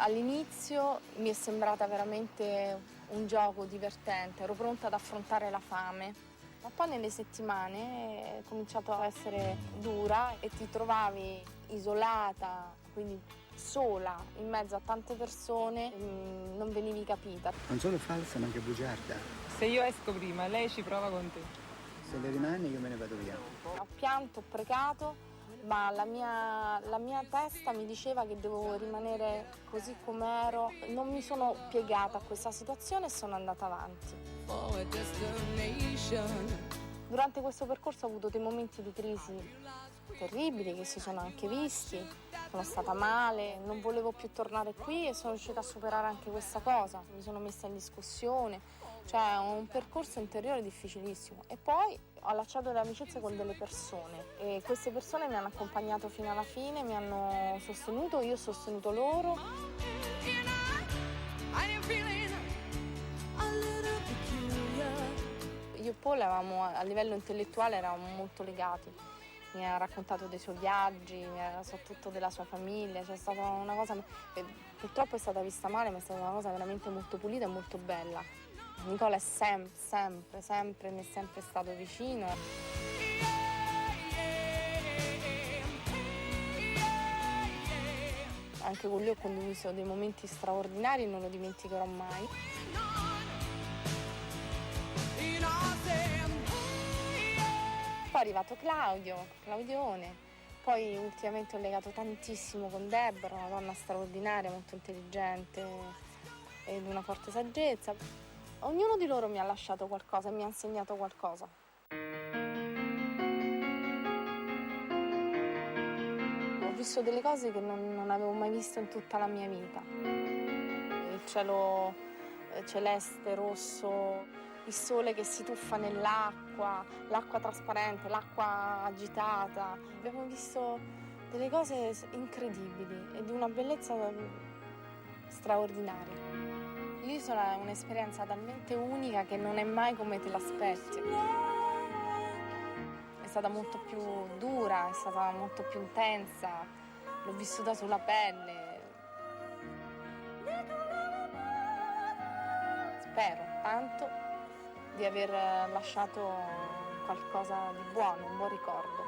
All'inizio mi è sembrata veramente un gioco divertente, ero pronta ad affrontare la fame, ma poi nelle settimane è cominciato a essere dura e ti trovavi isolata, quindi sola, in mezzo a tante persone, non venivi capita. Non solo falsa, ma anche bugiarda. Se io esco prima, lei ci prova con te. Se lei rimane io me ne vado via. Ho pianto, ho pregato, ma la mia testa mi diceva che dovevo rimanere così com'ero. Non mi sono piegata a questa situazione e sono andata avanti. Durante questo percorso ho avuto dei momenti di crisi terribili che si sono anche visti, sono stata male, non volevo più tornare qui e sono riuscita a superare anche questa cosa, mi sono messa in discussione, cioè un percorso interiore difficilissimo. E poi ho allacciato le amicizie con delle persone e queste persone mi hanno accompagnato fino alla fine, mi hanno sostenuto, io ho sostenuto loro. Io e Paul a livello intellettuale eravamo molto legati. Mi ha raccontato dei suoi viaggi, soprattutto della sua famiglia, c'è stata una cosa che purtroppo è stata vista male, ma è stata una cosa veramente molto pulita e molto bella. Nicola è sempre, mi è sempre stato vicino. Anche con lui ho condiviso dei momenti straordinari e non lo dimenticherò mai. Poi è arrivato Claudione, poi ultimamente ho legato tantissimo con Deborah, una donna straordinaria, molto intelligente e di una forte saggezza. Ognuno di loro mi ha lasciato qualcosa e mi ha insegnato qualcosa. Ho visto delle cose che non avevo mai visto in tutta la mia vita. Il cielo celeste, rosso, il sole che si tuffa nell'acqua, l'acqua trasparente, l'acqua agitata. Abbiamo visto delle cose incredibili e di una bellezza straordinaria. L'isola è un'esperienza talmente unica che non è mai come te l'aspetti. È stata molto più dura, è stata molto più intensa, l'ho vissuta sulla pelle. Spero tanto di aver lasciato qualcosa di buono, un buon ricordo.